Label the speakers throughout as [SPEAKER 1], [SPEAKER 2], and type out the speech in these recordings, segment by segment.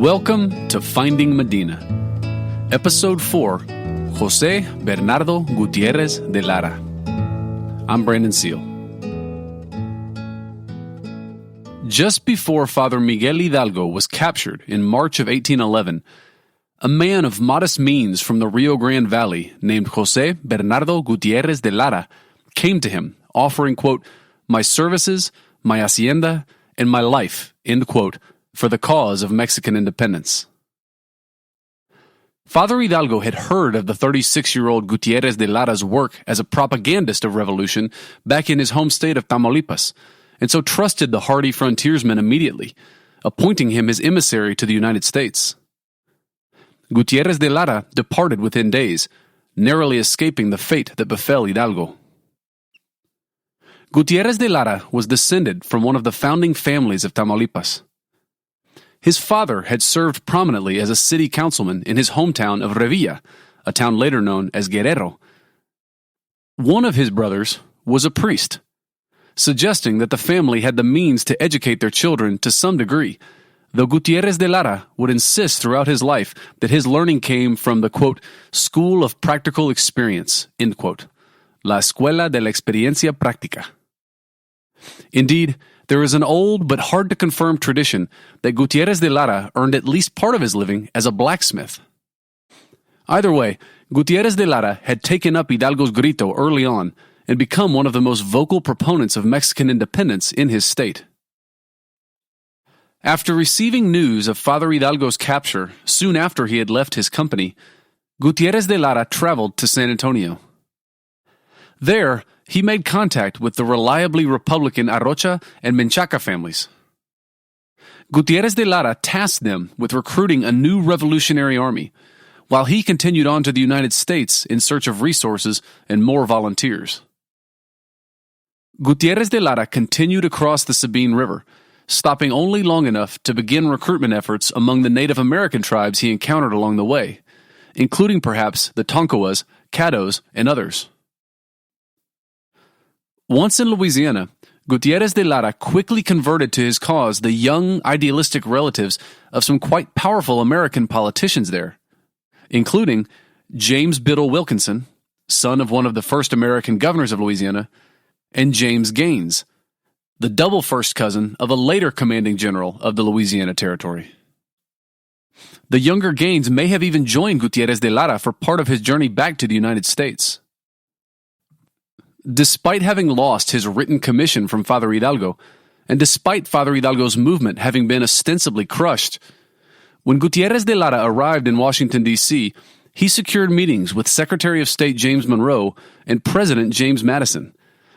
[SPEAKER 1] Welcome to Finding Medina, Episode 4, José Bernardo Gutiérrez de Lara. I'm Brandon Seal. Just before Father Miguel Hidalgo was captured in March of 1811, a man of modest means from the Rio Grande Valley named José Bernardo Gutiérrez de Lara came to him, offering, quote, "my services, my hacienda, and my life," end quote, for the cause of Mexican independence. Father Hidalgo had heard of the 36-year-old Gutiérrez de Lara's work as a propagandist of revolution back in his home state of Tamaulipas, and so trusted the hardy frontiersman immediately, appointing him his emissary to the United States. Gutiérrez de Lara departed within days, narrowly escaping the fate that befell Hidalgo. Gutiérrez de Lara was descended from one of the founding families of Tamaulipas. His father had served prominently as a city councilman in his hometown of Revilla, a town later known as Guerrero. One of his brothers was a priest, suggesting that the family had the means to educate their children to some degree, though Gutiérrez de Lara would insist throughout his life that his learning came from the, quote, school of practical experience, end quote, la escuela de la experiencia práctica. Indeed, there is an old but hard-to-confirm tradition that Gutiérrez de Lara earned at least part of his living as a blacksmith. Either way, Gutiérrez de Lara had taken up Hidalgo's grito early on and become one of the most vocal proponents of Mexican independence in his state. After receiving news of Father Hidalgo's capture soon after he had left his company, Gutiérrez de Lara traveled to San Antonio. There, he made contact with the reliably Republican Arrocha and Menchaca families. Gutiérrez de Lara tasked them with recruiting a new revolutionary army, while he continued on to the United States in search of resources and more volunteers. Gutiérrez de Lara continued across the Sabine River, stopping only long enough to begin recruitment efforts among the Native American tribes he encountered along the way, including perhaps the Tonkawas, Caddos, and others. Once in Louisiana, Gutiérrez de Lara quickly converted to his cause the young, idealistic relatives of some quite powerful American politicians there, including James Biddle Wilkinson, son of one of the first American governors of Louisiana, and James Gaines, the double first cousin of a later commanding general of the Louisiana Territory. The younger Gaines may have even joined Gutiérrez de Lara for part of his journey back to the United States. Despite having lost his written commission from Father Hidalgo, and despite Father Hidalgo's movement having been ostensibly crushed, when Gutiérrez de Lara arrived in Washington, D.C., he secured meetings with Secretary of State James Monroe and President James Madison,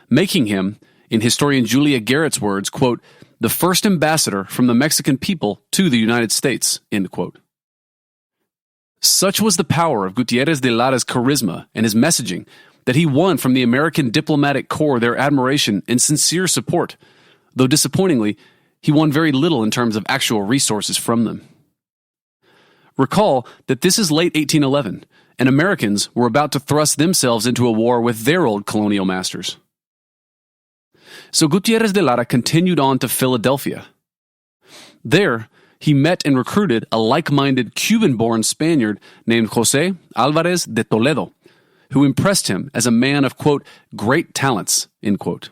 [SPEAKER 1] making him, in historian Julia Garrett's words, quote, the first ambassador from the Mexican people to the United States, end quote. Such was the power of Gutiérrez de Lara's charisma and his messaging that he won from the American diplomatic corps their admiration and sincere support, though disappointingly, he won very little in terms of actual resources from them. Recall that this is late 1811, and Americans were about to thrust themselves into a war with their old colonial masters. So Gutiérrez de Lara continued on to Philadelphia. There, he met and recruited a like-minded Cuban-born Spaniard named José Álvarez de Toledo, who impressed him as a man of, quote, great talents, end quote.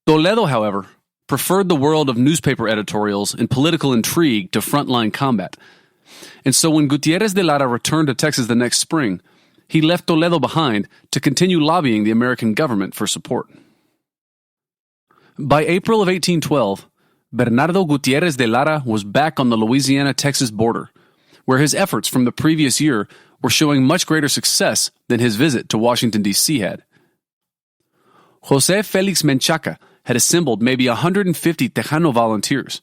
[SPEAKER 1] Toledo, however, preferred the world of newspaper editorials and political intrigue to frontline combat. And so when Gutiérrez de Lara returned to Texas the next spring, he left Toledo behind to continue lobbying the American government for support. By April of 1812, Bernardo Gutiérrez de Lara was back on the Louisiana-Texas border, where his efforts from the previous year were showing much greater success than his visit to Washington, D.C. had. José Félix Menchaca had assembled maybe 150 Tejano volunteers,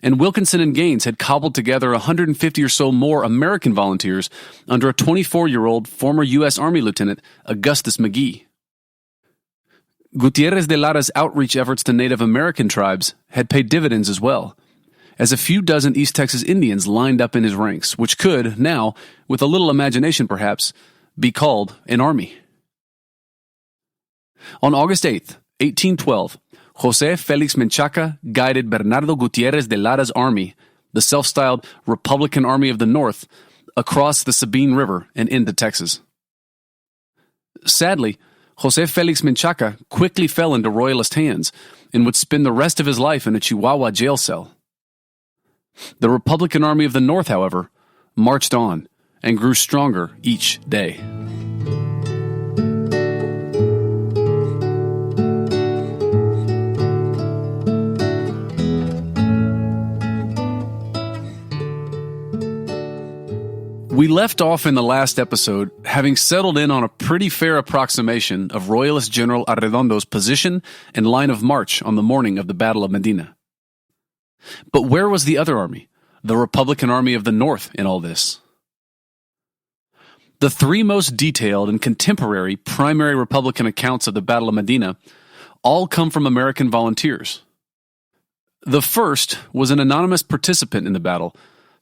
[SPEAKER 1] and Wilkinson and Gaines had cobbled together 150 or so more American volunteers under a 24-year-old former U.S. Army Lieutenant, Augustus McGee. Gutiérrez de Lara's outreach efforts to Native American tribes had paid dividends as well, as a few dozen East Texas Indians lined up in his ranks, which could, now, with a little imagination perhaps, be called an army. On August 8th, 1812, José Félix Menchaca guided Bernardo Gutiérrez de Lara's army, the self-styled Republican Army of the North, across the Sabine River and into Texas. Sadly, José Félix Menchaca quickly fell into Royalist hands and would spend the rest of his life in a Chihuahua jail cell. The Republican Army of the North, however, marched on and grew stronger each day. We left off in the last episode having settled in on a pretty fair approximation of Royalist General Arredondo's position and line of march on the morning of the Battle of Medina. But where was the other army, the Republican Army of the North, in all this? The three most detailed and contemporary primary Republican accounts of the Battle of Medina all come from American volunteers. The first was an anonymous participant in the battle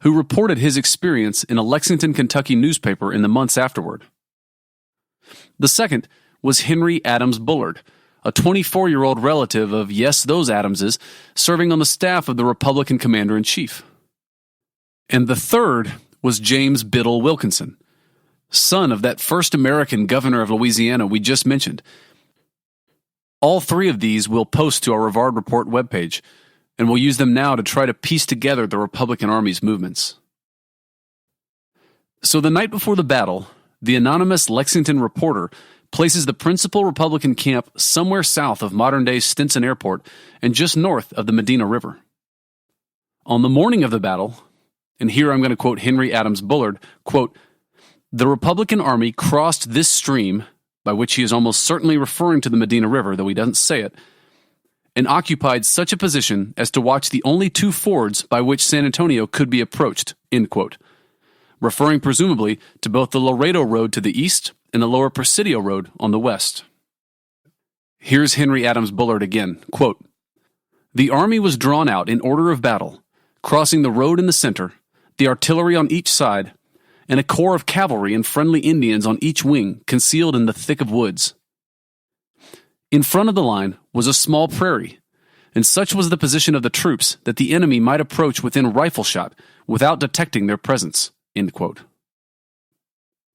[SPEAKER 1] who reported his experience in a Lexington, Kentucky newspaper in the months afterward. The second was Henry Adams Bullard, a 24-year-old relative of, yes, those Adamses, serving on the staff of the Republican commander-in-chief. And the third was James Biddle Wilkinson, son of that first American governor of Louisiana we just mentioned. All three of these we'll post to our Rivard Report webpage, and we'll use them now to try to piece together the Republican Army's movements. So the night before the battle, the anonymous Lexington reporter places the principal Republican camp somewhere south of modern-day Stinson Airport and just north of the Medina River. On the morning of the battle, and here I'm going to quote Henry Adams Bullard, quote, "The Republican Army crossed this stream," by which he is almost certainly referring to the Medina River, though he doesn't say it, "and occupied such a position as to watch the only two fords by which San Antonio could be approached," end quote, referring presumably to both the Laredo Road to the east and the Lower Presidio Road on the west. Here's Henry Adams Bullard again, quote, "The army was drawn out in order of battle, crossing the road in the center, the artillery on each side, and a corps of cavalry and friendly Indians on each wing concealed in the thick of woods. In front of the line was a small prairie, and such was the position of the troops that the enemy might approach within rifle shot without detecting their presence," end quote.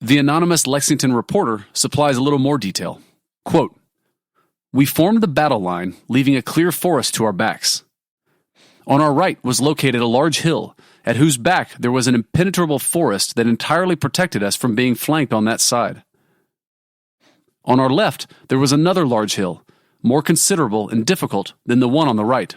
[SPEAKER 1] The anonymous Lexington reporter supplies a little more detail. Quote, "We formed the battle line, leaving a clear forest to our backs. On our right was located a large hill, at whose back there was an impenetrable forest that entirely protected us from being flanked on that side. On our left, there was another large hill, more considerable and difficult than the one on the right.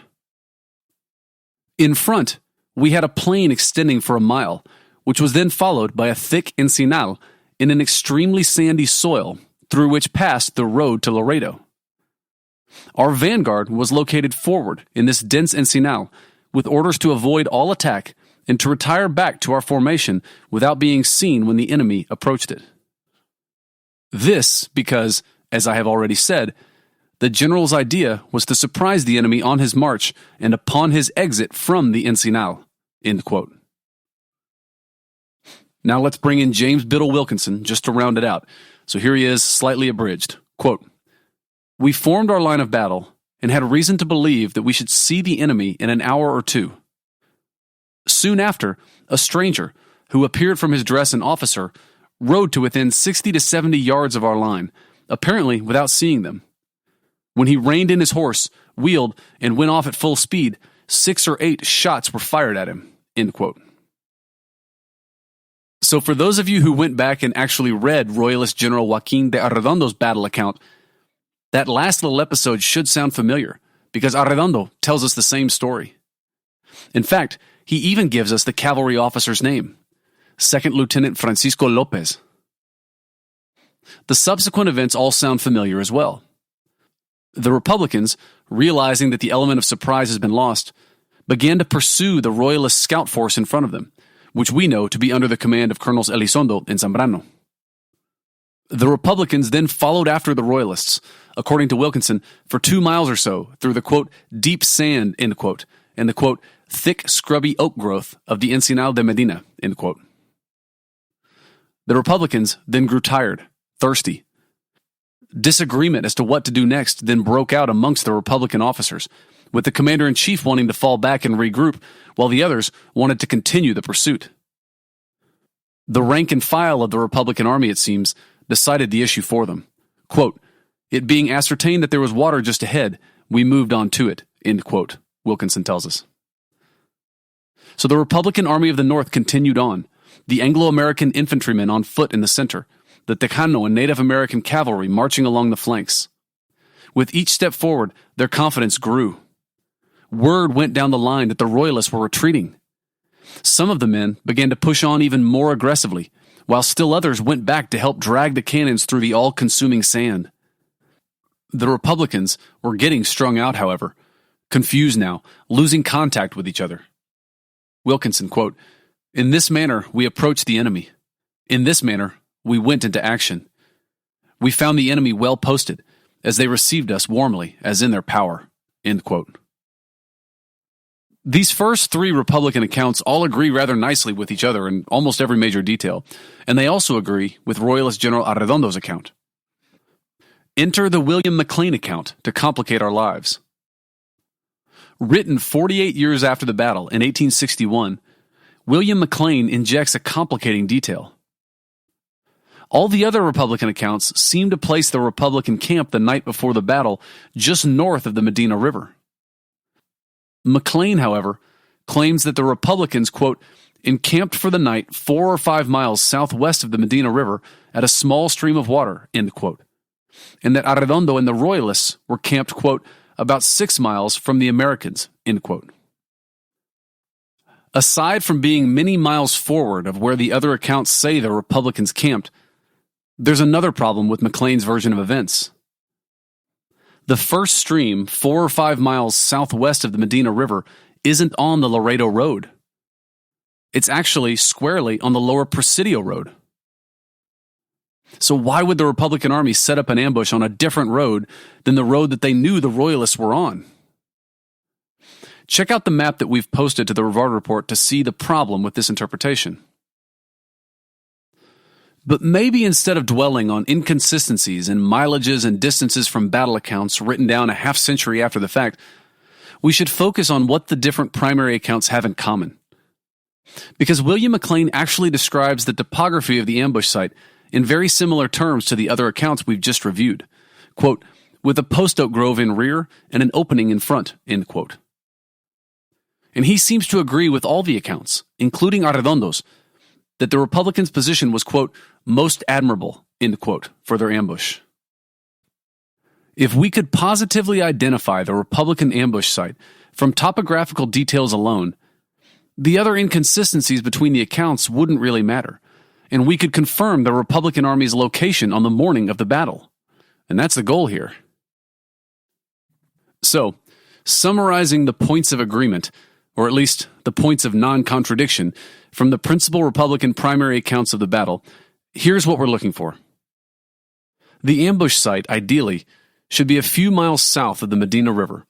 [SPEAKER 1] In front, we had a plain extending for a mile, which was then followed by a thick encinal in an extremely sandy soil, through which passed the road to Laredo. Our vanguard was located forward in this dense encinal, with orders to avoid all attack and to retire back to our formation without being seen when the enemy approached it. This because, as I have already said, the general's idea was to surprise the enemy on his march and upon his exit from the encinal," end quote. Now let's bring in James Biddle Wilkinson just to round it out. So here he is, slightly abridged. Quote, "We formed our line of battle and had reason to believe that we should see the enemy in an hour or two. Soon after, a stranger, who appeared from his dress an officer, rode to within 60 to 70 yards of our line, apparently without seeing them. When he reined in his horse, wheeled, and went off at full speed, 6 or 8 shots were fired at him," end quote. So for those of you who went back and actually read Royalist General Joaquin de Arredondo's battle account, that last little episode should sound familiar, because Arredondo tells us the same story. In fact, he even gives us the cavalry officer's name, Second Lieutenant Francisco Lopez. The subsequent events all sound familiar as well. The Republicans, realizing that the element of surprise has been lost, began to pursue the Royalist scout force in front of them, which we know to be under the command of Colonels Elizondo and Zambrano. The Republicans then followed after the Royalists, according to Wilkinson, for 2 miles or so through the, quote, deep sand, end quote, and the, quote, thick, scrubby oak growth of the Encinal de Medina, end quote. The Republicans then grew tired, thirsty. Disagreement as to what to do next then broke out amongst the Republican officers, with the commander-in-chief wanting to fall back and regroup, while the others wanted to continue the pursuit. The rank and file of the Republican Army, it seems, decided the issue for them. Quote, "It being ascertained that there was water just ahead, we moved on to it," end quote, Wilkinson tells us. So the Republican Army of the North continued on, the Anglo-American infantrymen on foot in the center, the Tejano and Native American cavalry marching along the flanks. With each step forward, their confidence grew. Word went down the line that the Royalists were retreating. Some of the men began to push on even more aggressively, while still others went back to help drag the cannons through the all-consuming sand. The Republicans were getting strung out, however, confused now, losing contact with each other. Wilkinson, quote, "In this manner we approached the enemy. In this manner we went into action. We found the enemy well posted, as they received us warmly as in their power," end quote. These first three Republican accounts all agree rather nicely with each other in almost every major detail, and they also agree with Royalist General Arredondo's account. Enter the William McLean account to complicate our lives. Written 48 years after the battle in 1861, William McLean injects a complicating detail. All the other Republican accounts seem to place the Republican camp the night before the battle just north of the Medina River. McLean, however, claims that the Republicans, quote, "encamped for the night 4 or 5 miles southwest of the Medina River at a small stream of water," end quote, and that Arredondo and the Royalists were camped, quote, "about 6 miles from the Americans," end quote. Aside from being many miles forward of where the other accounts say the Republicans camped, there's another problem with McLean's version of events. The first stream, 4 or 5 miles southwest of the Medina River, isn't on the Laredo Road. It's actually squarely on the lower Presidio Road. So why would the Republican Army set up an ambush on a different road than the road that they knew the Royalists were on? Check out the map that we've posted to the Rivard Report to see the problem with this interpretation. But maybe instead of dwelling on inconsistencies in mileages and distances from battle accounts written down a half-century after the fact, we should focus on what the different primary accounts have in common. Because William McLean actually describes the topography of the ambush site in very similar terms to the other accounts we've just reviewed. Quote, "with a post oak grove in rear and an opening in front," end quote. And he seems to agree with all the accounts, including Arredondo's, that the Republicans' position was, quote, "most admirable," end quote, for their ambush. If we could positively identify the Republican ambush site from topographical details alone, the other inconsistencies between the accounts wouldn't really matter, and we could confirm the Republican Army's location on the morning of the battle. And that's the goal here. So, summarizing the points of agreement, or at least the points of non-contradiction, from the principal Republican primary accounts of the battle, here's what we're looking for. The ambush site, ideally, should be a few miles south of the Medina River,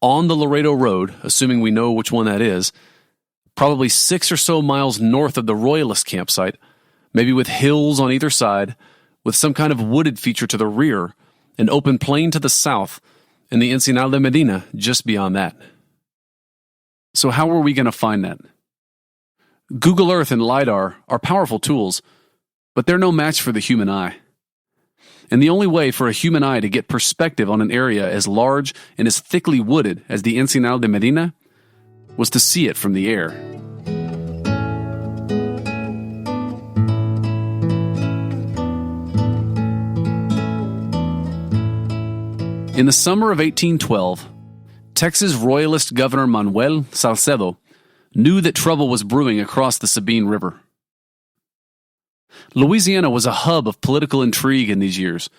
[SPEAKER 1] on the Laredo Road, assuming we know which one that is, probably 6 or so miles north of the Royalist campsite, maybe with hills on either side, with some kind of wooded feature to the rear, an open plain to the south, and the Encinal de Medina just beyond that. So how are we going to find that? Google Earth and LiDAR are powerful tools, but they're no match for the human eye. And the only way for a human eye to get perspective on an area as large and as thickly wooded as the Encinal de Medina was to see it from the air. In the summer of 1812, Texas Royalist Governor Manuel Salcedo knew that trouble was brewing across the Sabine River. Louisiana was a hub of political intrigue in these years,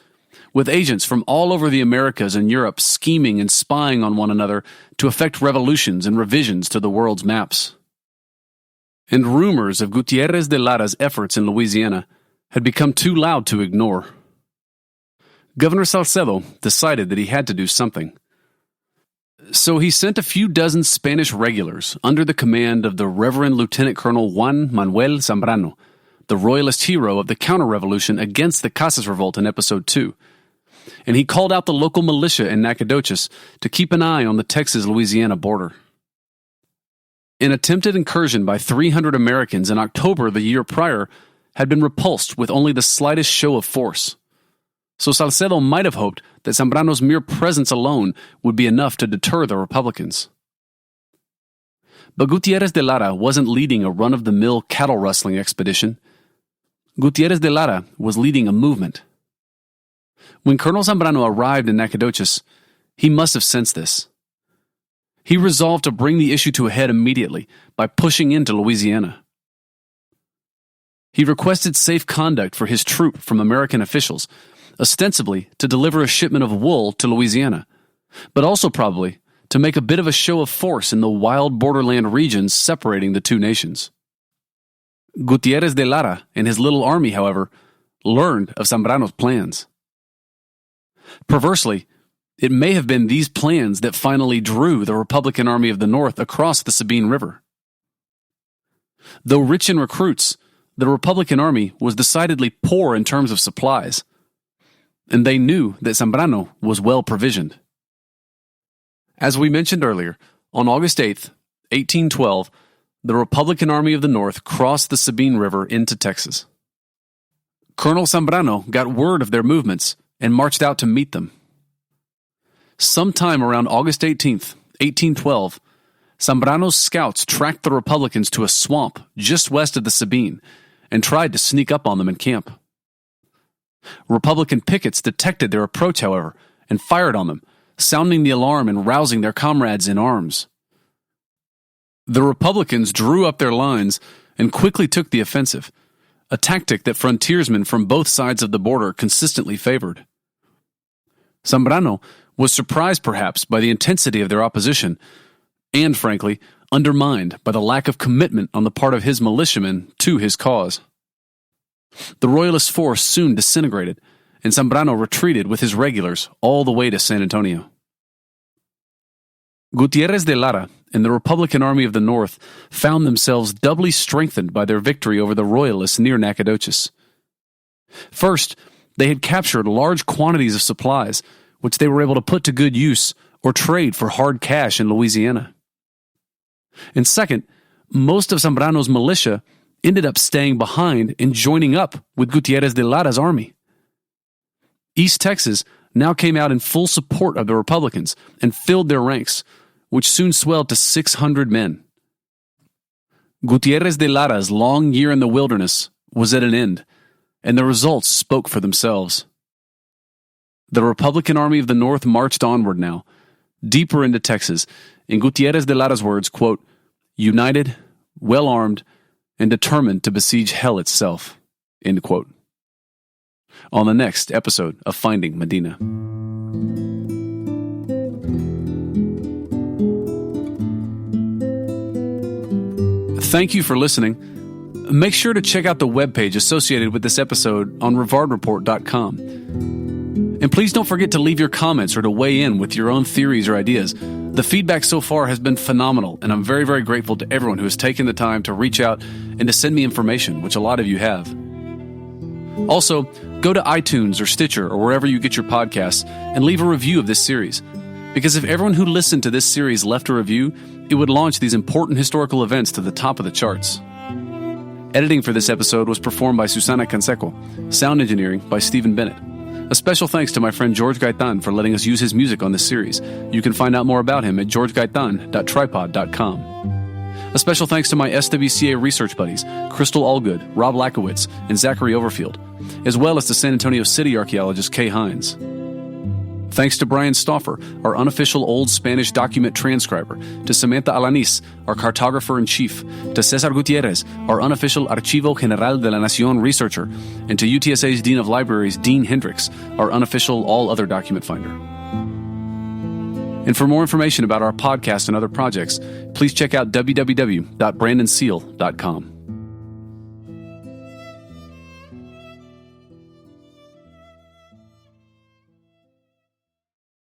[SPEAKER 1] with agents from all over the Americas and Europe scheming and spying on one another to effect revolutions and revisions to the world's maps. And rumors of Gutiérrez de Lara's efforts in Louisiana had become too loud to ignore. Governor Salcedo decided that he had to do something. So he sent a few dozen Spanish regulars under the command of the Reverend Lieutenant Colonel Juan Manuel Zambrano, the Royalist hero of the counter-revolution against the Casas Revolt in Episode 2, and he called out the local militia in Nacogdoches to keep an eye on the Texas-Louisiana border. An attempted incursion by 300 Americans in October the year prior had been repulsed with only the slightest show of force. So Salcedo might have hoped that Zambrano's mere presence alone would be enough to deter the Republicans. But Gutiérrez de Lara wasn't leading a run-of-the-mill cattle rustling expedition. Gutiérrez de Lara was leading a movement. When Colonel Zambrano arrived in Nacogdoches, he must have sensed this. He resolved to bring the issue to a head immediately by pushing into Louisiana. He requested safe conduct for his troop from American officials, ostensibly to deliver a shipment of wool to Louisiana, but also probably to make a bit of a show of force in the wild borderland regions separating the two nations. Gutiérrez de Lara and his little army, however, learned of Zambrano's plans. Perversely, it may have been these plans that finally drew the Republican Army of the North across the Sabine River. Though rich in recruits, the Republican Army was decidedly poor in terms of supplies, and they knew that Zambrano was well provisioned. As we mentioned earlier, on August 8th, 1812, the Republican Army of the North crossed the Sabine River into Texas. Colonel Zambrano got word of their movements and marched out to meet them. Sometime around August 18th, 1812, Zambrano's scouts tracked the Republicans to a swamp just west of the Sabine and tried to sneak up on them in camp. Republican pickets detected their approach, however, and fired on them, sounding the alarm and rousing their comrades in arms. The Republicans drew up their lines and quickly took the offensive, a tactic that frontiersmen from both sides of the border consistently favored. Zambrano was surprised perhaps by the intensity of their opposition, and frankly, undermined by the lack of commitment on the part of his militiamen to his cause. The Royalist force soon disintegrated, and Zambrano retreated with his regulars all the way to San Antonio. Gutiérrez de Lara and the Republican Army of the North found themselves doubly strengthened by their victory over the Royalists near Nacogdoches. First, they had captured large quantities of supplies, which they were able to put to good use or trade for hard cash in Louisiana. And second, most of Zambrano's militia ended up staying behind and joining up with Gutiérrez de Lara's army. East Texas now came out in full support of the Republicans and filled their ranks, which soon swelled to 600 men. Gutiérrez de Lara's long year in the wilderness was at an end, and the results spoke for themselves. The Republican Army of the North marched onward now, deeper into Texas, in Gutiérrez de Lara's words, quote, united, well-armed, and determined to besiege hell itself, end quote. On the next episode of Finding Medina. Thank you for listening. Make sure to check out the webpage associated with this episode on rivardreport.com. And please don't forget to leave your comments or to weigh in with your own theories or ideas. The feedback so far has been phenomenal, and I'm very, very grateful to everyone who has taken the time to reach out and to send me information, which a lot of you have. Also, go to iTunes or Stitcher or wherever you get your podcasts and leave a review of this series. Because if everyone who listened to this series left a review, it would launch these important historical events to the top of the charts. Editing for this episode was performed by Susana Canseco, sound engineering by Stephen Bennett. A special thanks to my friend George Gaitan for letting us use his music on this series. You can find out more about him at georgegaitan.tripod.com. A special thanks to my SWCA research buddies, Crystal Allgood, Rob Lakowitz, and Zachary Overfield, as well as to San Antonio City archaeologist Kay Hines. Thanks to Brian Stauffer, our unofficial Old Spanish document transcriber, to Samantha Alanis, our cartographer-in-chief, to Cesar Gutierrez, our unofficial Archivo General de la Nación researcher, and to UTSA's Dean of Libraries, Dean Hendricks, our unofficial all-other document finder. And for more information about our podcast and other projects, please check out www.brandonseal.com.